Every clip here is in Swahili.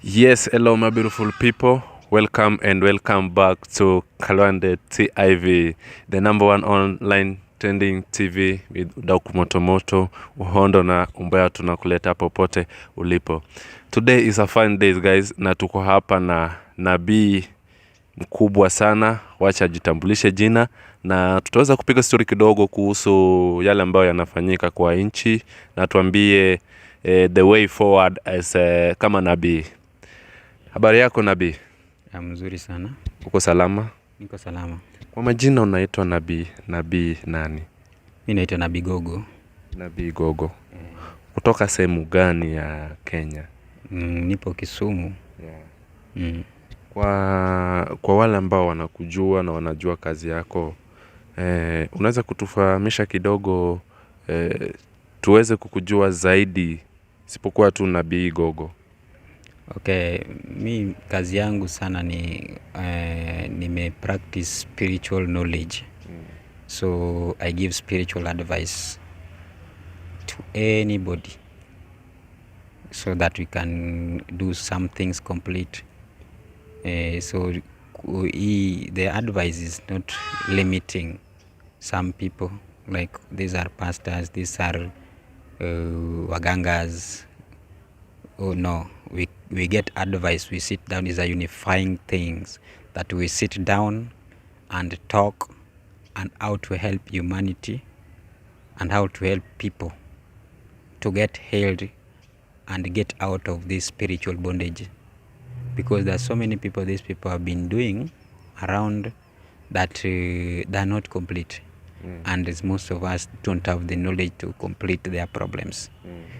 Yes, hello my beautiful people. Welcome and welcome back to Kalwande TIV, the number one online trending TV with Udaku Motomoto, uhondo na umbea tunakuleta popote ulipo. Today is a fun day guys, na tuko hapa na nabii mkubwa sana. Wacha jitambulishe jina na tutaweza kupiga story kidogo kuhusu yale ambayo yanafanyika kwa nchi na tuambie the way forward as kama nabii. Habari yako nabii? Mzuri sana. Uko salama? Niko salama. Kwa majina unaitwa nabii nani? Mimi naitwa Nabii Gogo. Nabii Gogo. Kutoka sehemu gani ya Kenya? Nipo Kisumu. Yeah. Kwa wale ambao wanakujua na wanajua kazi yako, unaweza kutufahamisha kidogo tuweze kukujua zaidi isipokuwa tu Nabii Gogo? Okay, mi kazi yangu sana ni nime-practice spiritual knowledge. So I give spiritual advice to anybody so that we can do some things complete. So the advice is not limiting some people, like these are pastors, these are wagangas. Oh no, we get advice, we sit down, is a unifying things that we sit down and talk and how to help humanity and how to help people to get healed and get out of this spiritual bondage, because there are so many people these people have been doing around that they're not complete. And as most of us don't have the knowledge to complete their problems.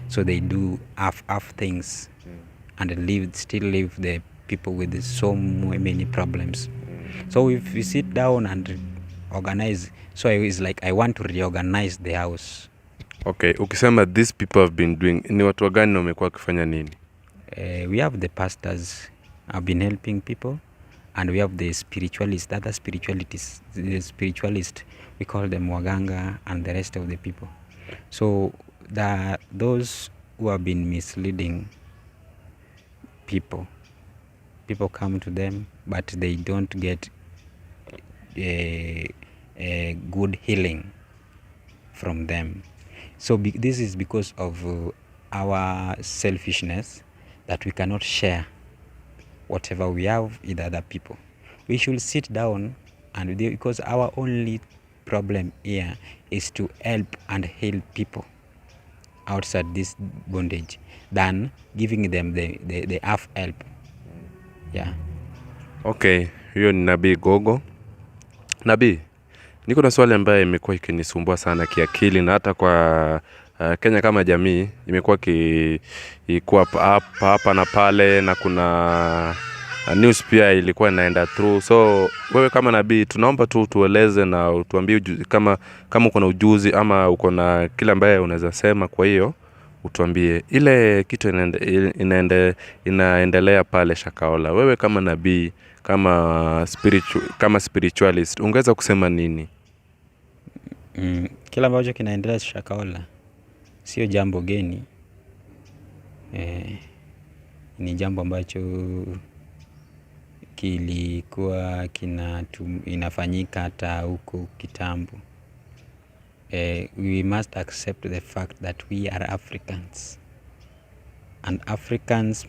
So they do half things and still leave the people with so many problems. So if we sit down and organize, so it's like I want to reorganize the house. Okay, ukisema these people have been doing, ni watu gani na wamekuwa wakifanya nini? We have the pastors have been helping people, and we have the spiritualists, other spiritualities, the spiritualists, we call them waganga and the rest of the people. So those who have been misleading people come to them, but they don't get a good healing from them. So this is because of our selfishness, that we cannot share whatever we have with other people. We should sit down, and because our only problem here is to help and heal people outside this bondage than giving them the half help. Yeah. Okay, hiyo ni Nabii Gogo. Nabii, niko na swali ambaye imekuwa ikinisumbua sana kiakili, na hata kwa Kenya kama jamii imekuwa ikikuwa hapa na pale, na kuna news pia ilikuwa inaenda through. So wewe kama nabii, tunaomba tu tueleze na utuambie kama uko na ujuzi ama uko na kila ambaye unaweza sema. Kwa hiyo utuambie ile kitu inaendelea pale Shakahola. Wewe kama nabii, kama spiritualist, ungeweza kusema nini? Kila ambacho kinaendelea Shakahola sio jambo geni. Ni jambo ambacho kilikuwa inafanyika hata huko kitambo. We must accept the fact that we are Africans, and Africans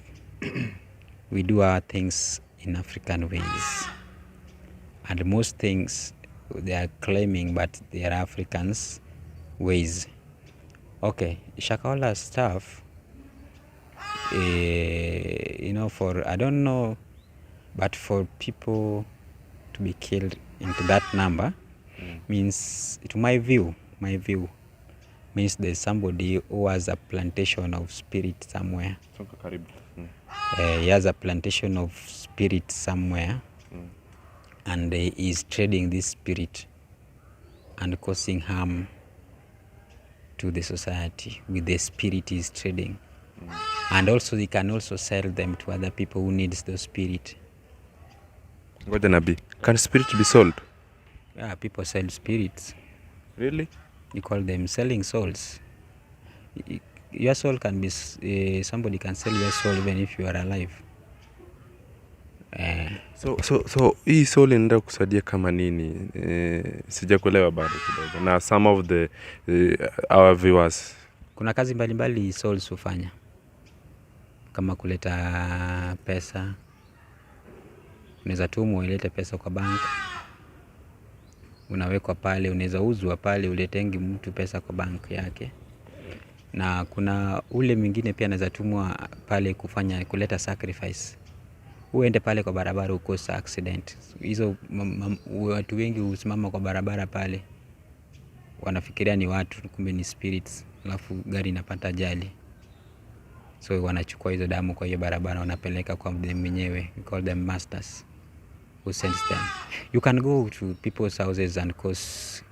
we do our things in African ways, and most things they are claiming, but they are Africans ways. Okay, Shakahola stuff, for I don't know, but for people to be killed into that number means, to my view, means there's somebody who has a plantation of spirit somewhere. He has a plantation of spirit somewhere, and he is trading this spirit and causing harm to the society with the spirit he is trading. And also he can also sell them to other people who needs the spirit. Ngoja nabii, can spirit be sold? Yeah, people sell spirits. Really? You call them selling souls. Your soul can be, somebody can sell your soul even if you are alive. So hii soul inaenda kusaidia kama nini? Sijakuelewa bado kidogo. Na some of the our viewers. Kuna kazi mbalimbali souls hufanya, kama kuleta pesa. Unaweza tumwa ulete pesa kwa bank, unawekwa pale, unaweza uzwa pale, uletengi mtu pesa kwa bank yake. Na kuna ule mwingine pia anaweza tumwa pale kuleta sacrifice. Uende pale kwa barabara ukosa accident. Hizo watu wengi husimama kwa barabara pale, wanafikiria ni watu, kumbe ni spirits, alafu gari inapata ajali. So wanachukua hizo damu kwa hiyo barabara, wanapeleka kwa them mwenyewe. We call them masters who sends them. You can go to people's houses and cause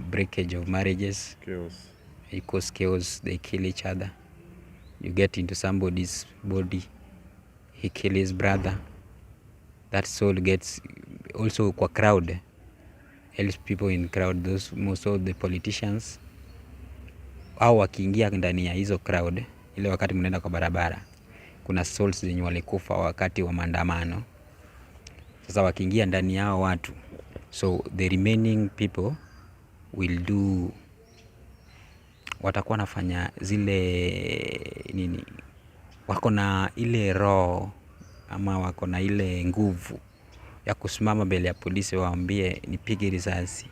breakage of marriages. Chaos. You cause chaos, they kill each other. You get into somebody's body, he kill his brother. That soul gets also kwa crowd, helps people in crowd, those most of the politicians. Au wakiingia ndani ya hizo crowd, ile wakati mnaenda kwa barabara, kuna souls zenye walikufa wakati wa maandamano. Sasa wakiingia ndani yao watu, so the remaining people will do, watakuwa nafanya zile nini, wako na ile roho ama wako na ile nguvu ya kusimama mbele ya polisi waambie nipige risasi.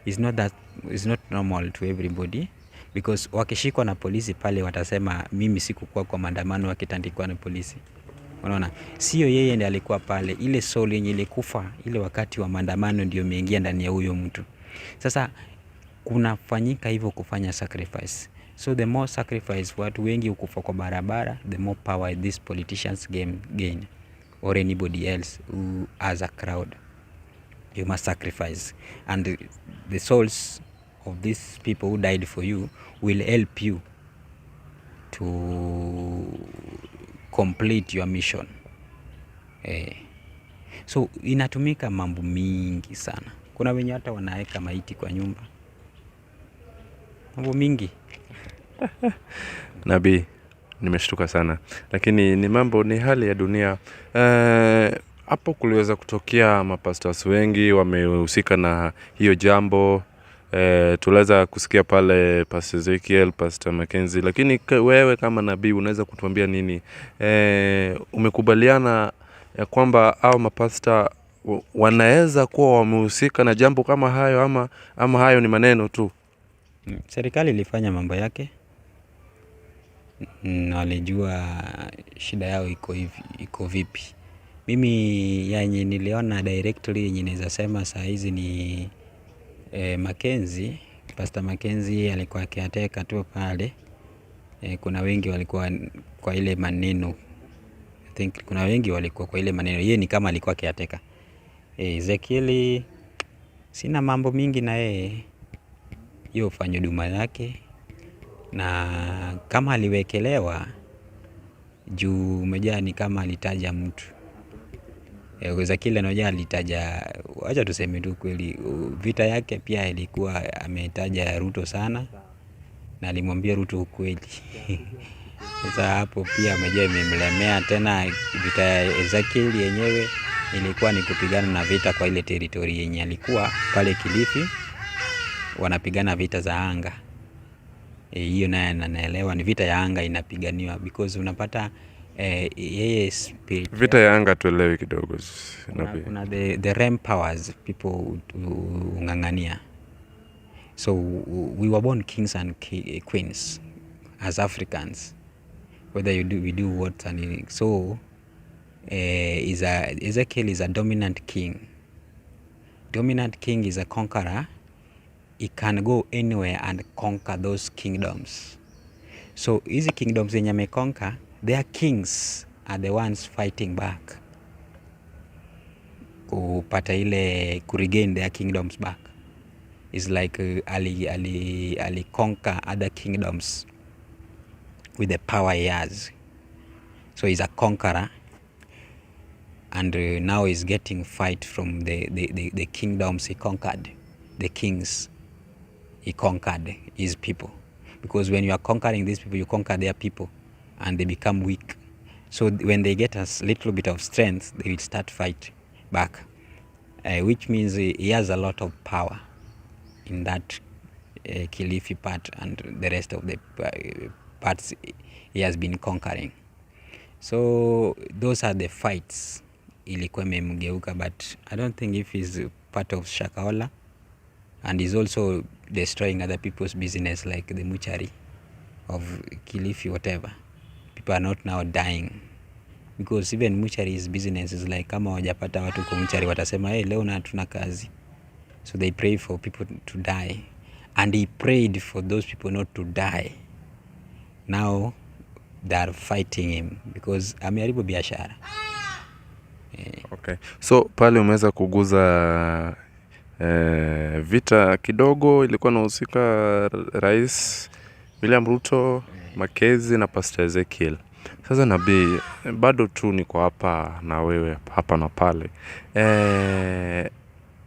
It's not normal to everybody, because wakishikwa na polisi pale watasema mimi sikukuwa kwa maandamano wakitandikwa na polisi. Unaona, sio yeye ndiye alikuwa pale, ile soul yenye ilikufa ile wakati wa maandamano ndio imeingia ndani ya huyo mtu. Sasa kunafanyika hivyo kufanya sacrifice. So the more sacrifice watu wengi ukufa kwa barabara, the more power these politicians gain, or anybody else who has a crowd. You must sacrifice, and the souls of these people who died for you will help you to complete your mission. So inatumika mambo mingi sana. Kuna wenye hata wanaweka maiti kwa nyumba, mambo mingi. Nabii, nimeshtuka sana, lakini ni mambo, ni hali ya dunia. Hapo kuliweza kutokea mapastors wengi wamehusika na hiyo jambo. Tuliweza kusikia pale Pastor Ezekiel, Pastor Mackenzie, lakini wewe kama nabii unaweza kutuambia nini? Umekubaliana ya kwamba hao mapasta wanaweza kuwa wamehusika na jambo kama hayo, ama hayo ni maneno tu? Serikali ilifanya mambo yake, walijua shida yao iko vipi. Mimi yenye niliona directly yenye naweza sema saa hizi ni Mackenzie, Pastor Mackenzie alikuwa akiateka tu pale. Kuna wengi walikuwa kwa ile maneno, I think kuna wengi walikuwa kwa ile maneno, yeye ni kama alikuwa akiateka. Ezekiel sina mambo mingi na yeye, hiyo ufanye huduma yake, na kama aliwekelewa juu umejaa ni kama alitaja mtu. Ezekiel anajua alitaja, acha tuseme tu kweli, vita yake pia ilikuwa ametaja Ruto sana na alimwambia Ruto ukweli. Sasa hapo pia amejua imemlemea tena. Vita ya Ezekiel yenyewe ilikuwa ni kupigana na vita kwa ile territory yenye alikuwa pale Kilifi, wanapigana vita za anga. Hiyo naye anaelewa ni vita ya anga inapiganiwa, because unapata yeye spirit. Vita ya anga tuelewi kidogo. Kuna the realm powers people ungangania. So we were born kings and queens as Africans, whether we do what, and so Ezekiel is a dominant king. Dominant king is a conqueror. He can go anywhere and conquer those kingdoms. So hizi kingdoms zenye ameconquer, their kings are the ones fighting back kupata ile kuregain their kingdoms back. It's like ali conquer other kingdoms with the power he has. So he's a conqueror, and now he's getting fight from the kingdoms he conquered, the kings he conquered, his people. Because when you are conquering these people, you conquer their people and they become weak. So when they get a little bit of strength, they will start fight back, which means he has a lot of power in that Kilifi part and the rest of the parts he has been conquering. So those are the fights ilikuwa imemgeuka, but I don't think if he's part of Shakahola, and he's also destroying other people's business like the mortuary of Kilifi, whatever. People are not now dying because even mortuary's business is like, kama wajapata watu kwa mortuary watasema hey, leo na hatuna kazi. So they pray for people to die, and he prayed for those people not to die. Now they are fighting him because ameharibu biashara. Okay. So pale umeweza kuguza vita kidogo ilikuwa inahusika Rais William Ruto, Mackenzie na Pastor Ezekiel. Sasa nabii, bado tu niko hapa na wewe hapa na pale.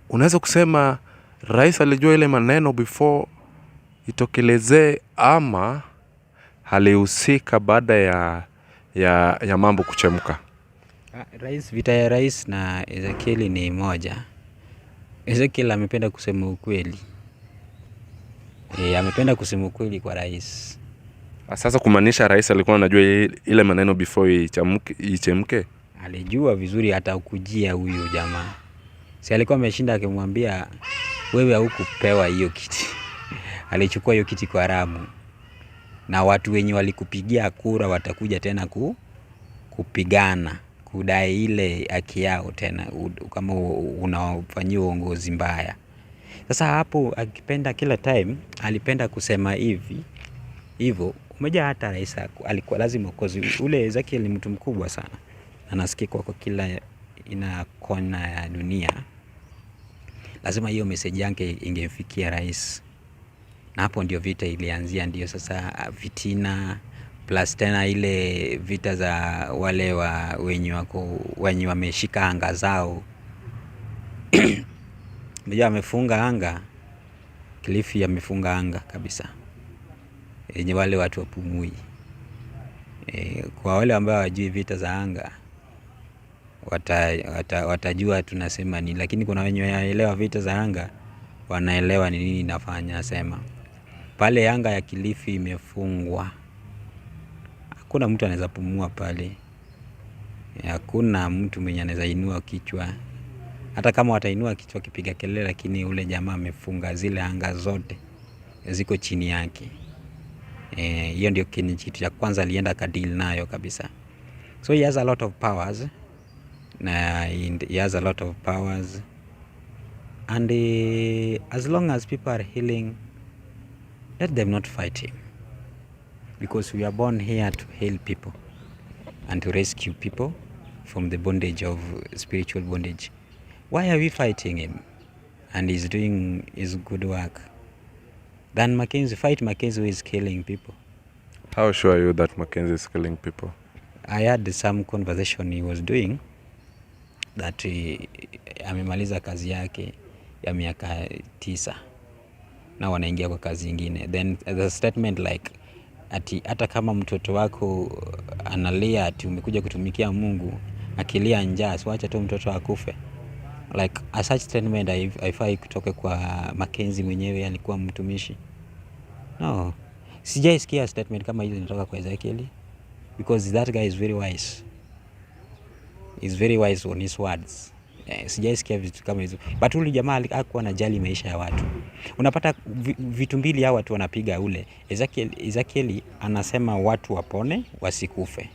Unaweza kusema rais alijua ile maneno before itokelezee, ama alihusika baada ya mambo kuchemka? Vita ya rais na Ezekiel ni moja. Ezekiel amependa kusema ukweli. Amependa kusema ukweli kwa rais. Sasa kumaanisha rais alikuwa anajua ile maneno before ichemke? Alijua vizuri, hata kujia huyu jamaa. Si alikuwa ameshinda akimwambia wewe haukupewa hiyo kiti. Alichukua hiyo kiti kwa haramu. Na watu wenye walikupigia kura watakuja tena kupigana, kudai ile haki yao tena kama unafanyia uongozi mbaya. Sasa hapo akipenda kila time alipenda kusema hivyo. Umeja hata rais alikuwa lazima, kozi ule Ezekiel ni mtu mkubwa sana, anasikia kwa kila ina kona ya dunia. Lazima hiyo message yake ingefikia rais, na hapo ndio vita ilianzia. Ndio sasa vitina plus tena ile vita za wale wenye wameshika anga zao. Mmoja amefunga anga, Kilifi amefunga anga kabisa, yenye wale watu wapumui. Kwa wale ambao hawajui vita za anga watajua tunasema nini, lakini kuna wenye wanaelewa vita za anga, wanaelewa ni nini inafanya. Sema pale anga ya Kilifi imefungwa, hakuna mtu anaweza pumua pale, hakuna mtu mwenye anaweza inua kichwa. Hata kama watainua kichwa kipiga kelele, lakini ule jamaa amefunga, zile anga zote ziko chini yake. Hiyo ndio kitu cha kwanza alienda kadeal nayo kabisa. So he has a lot of powers, and as long as people are healing, let them not fight him, because we are born here to heal people and to rescue people from the bondage of spiritual bondage. Why are we fighting him? And he's doing his good work. Then fight Mackenzie who is killing people. How sure are you that Mackenzie is killing people? I had some conversation he was doing that amemaliza kazi yake ya miaka 9 na wanaingia kwa kazi nyingine. Then the statement like ati hata kama mtoto wako analia ati umekuja kutumikia Mungu, akilia njaa siacha tu mtoto akufe. Like a such statement haifai kutoka kwa Mackenzie mwenyewe, alikuwa mtumishi. No, sijaisikia statement kama hiyo inatoka kwa Ezekiel, because that guy is very wise. He's very wise on his words. Sijaisikia vitu kama hizo. But ule jamaa alikuwa anajali maisha ya watu. Unapata vitu mbili hao watu wanapiga ule. Ezekiel anasema watu wapone, wasikufe.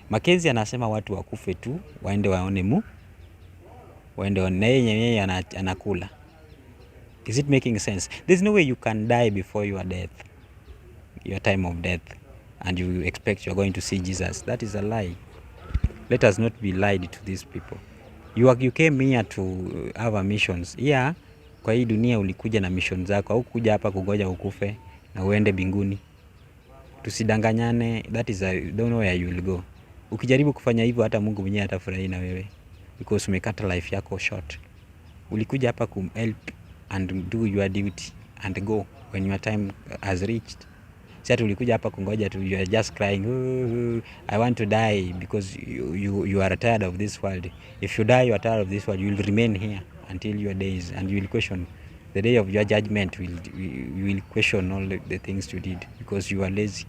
Mackenzie anasema watu wakufe tu, waende waone waende yeye anakula. Is it making sense? There's no way you can die before your time of death, and you expect you're going to see Jesus. That is a lie. Let us not be lied to these people. You came here to have a missions. Yeah, kwa hii dunia ulikuja na mission zako, au kuja hapa kugoja ukufe na uende binguni. Tusidanganyane, that is don't know where you will go. Ukijaribu kufanya hivyo, hata Mungu mwenyewe atafurahi na wewe, because umekata life yako short. Ulikuja hapa help and do your duty and go when your time has reached. Sasa tulikuja hapa kungoja tu, you are just crying, I want to die because you are tired of this world. If you die, you are tired of this world, you will remain here until your days, and you will question the day of your judgment. You will question all the things you did because you are lazy.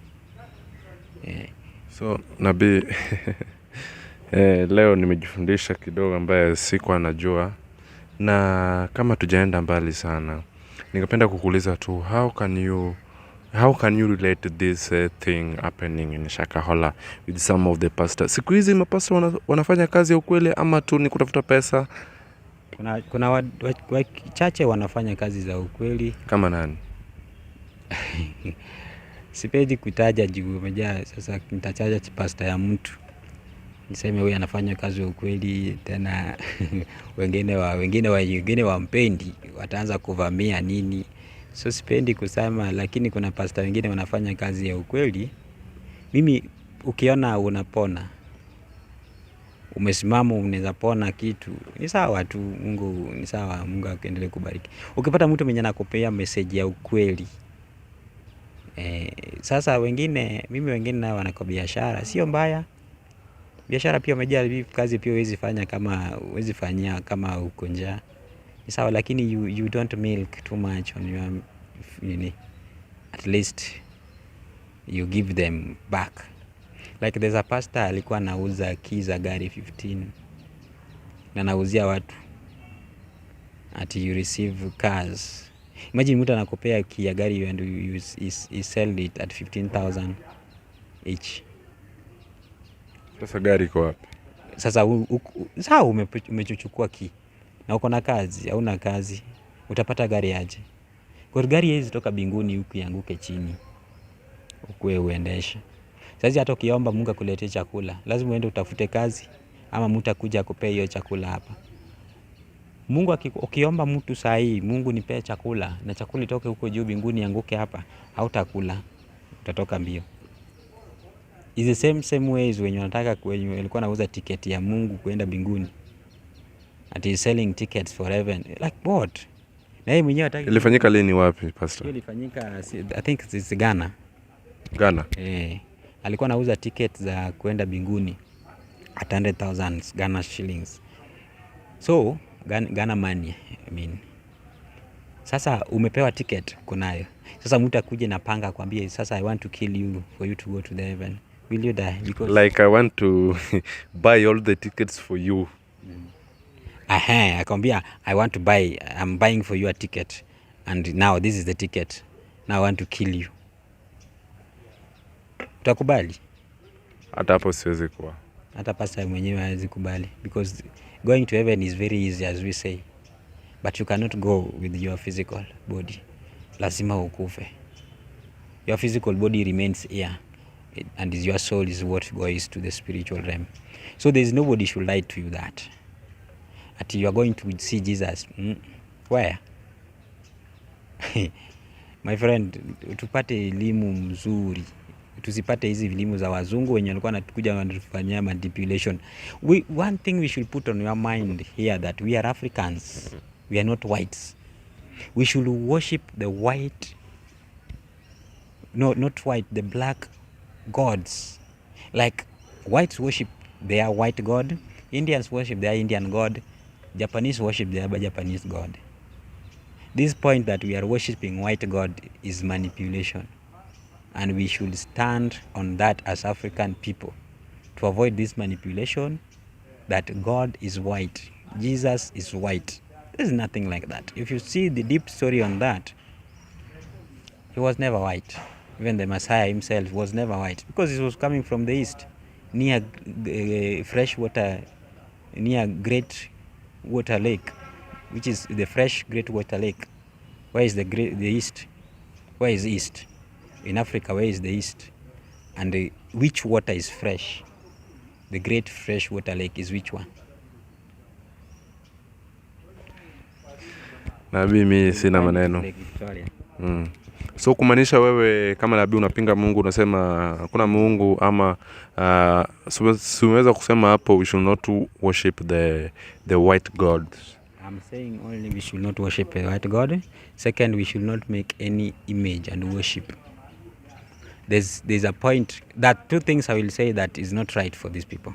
So Nabii leo nimejifundisha kidogo ambaye sikuwa najua, na kama tujaenda mbali sana, ningependa kukuuliza tu, how can you relate this thing happening in Shakahola with some of the pastors? Siku hizi mapasta wanafanya kazi ya ukweli ama tu ni kutafuta pesa? Kuna wachache wanafanya kazi za ukweli. Kama nani? Sipendi kutaja juu umejaa, sasa nitataja pasta ya mtu niseme huyu anafanya kazi ya ukweli, tena wengine wampendi, wataanza kuvamia nini. So sipendi kusema, lakini kuna pasta wengine wanafanya kazi ya ukweli. Mimi ukiona unapona, umesimama unaweza pona kitu, ni sawa tu, Mungu ni sawa, Mungu aendelee kubariki. Ukipata mtu mwenye anakupea message ya ukweli. Sasa wengine nao wanako biashara, sio mbaya. Biashara pia umejaa, kazi pia huwezi fanya huwezi fanyia kama uko njaa. Ni sawa, lakini you don't milk too much on your at least you give them back. Like there's a pastor alikuwa anauza keys za gari 15 na anauzia watu ati you receive cars. Imagine mtu anakopea key ya gari and you sell it at 15,000 each. Sasa gari iko wapi? Sasa umechuchukua key na uko na kazi, hauna kazi, utapata gari aje? Kwa gari hizi toka binguni huku yanguke chini ukue uendeshe. Sasa hata ukiomba Mungu akuletee chakula, lazima uende utafute kazi ama mtu akuja akupee hiyo chakula hapa. Mungu ukiomba mtu saa hii, Mungu nipe chakula, na chakula itoke huko juu binguni yanguke hapa, hautakula, utatoka mbio. Is the same ways when walikuwa nauza ticket ya Mungu kuenda binguni. At is selling tickets for heaven. Like what? Na yeye mwenyewe hataki. Ilifanyika lini, wapi pastor? Ilifanyika I think it's Ghana. Ghana. Alikuwa anauza tickets za kuenda binguni at 100,000 Ghana shillings. So Ghana money, I mean. Sasa umepewa ticket kunayo. Sasa mtu akuje na panga akwambie, sasa I want to kill you for you to go to the heaven. Will you die? Because like I want to buy all the tickets for you. Akwambia I'm buying for you a ticket, and now this is the ticket. Now I want to kill you. Utakubali? Hata hapo siwezi kuwa. Hata pastor mwenyewe hawezi kubali, because going to heaven is very easy as we say, but you cannot go with your physical body. Lazima ukufe. Your physical body remains here, and your soul is what goes to the spiritual realm. So there is nobody should lie to you that you are going to see Jesus. Where? My friend, tupate elimu mzuri, tusipate hizi elimu za wazungu wenye walikuwa wanakuja wanatufanyia manipulation. One thing we should put on your mind here, that we are Africans, we are not whites. We should worship the white, no, not white, the black gods. Like whites worship their white god, Indians worship their Indian god, Japanese worship their Japanese god. This point that we are worshiping white god is manipulation, and we should stand on that as African people to avoid this manipulation, that God is white, Jesus is white. There's nothing like that. If you see the deep story on that, he was never white. Even the Messiah himself was never white, because he was coming from the east, near fresh water, near great water lake, which is the fresh great water lake. Where is the east? Where is east? In Africa, where is the east? And which water is fresh? The great fresh water lake is which one? Nabii, mimi sina maneno. So kumaanisha wewe kama nabii unapinga Mungu, unasema hakuna Mungu, ama siweza kusema hapo we should not worship the white gods. I'm saying only we should not worship a white god. Second, we should not make any image and worship. there's a point that two things I will say that is not right for these people.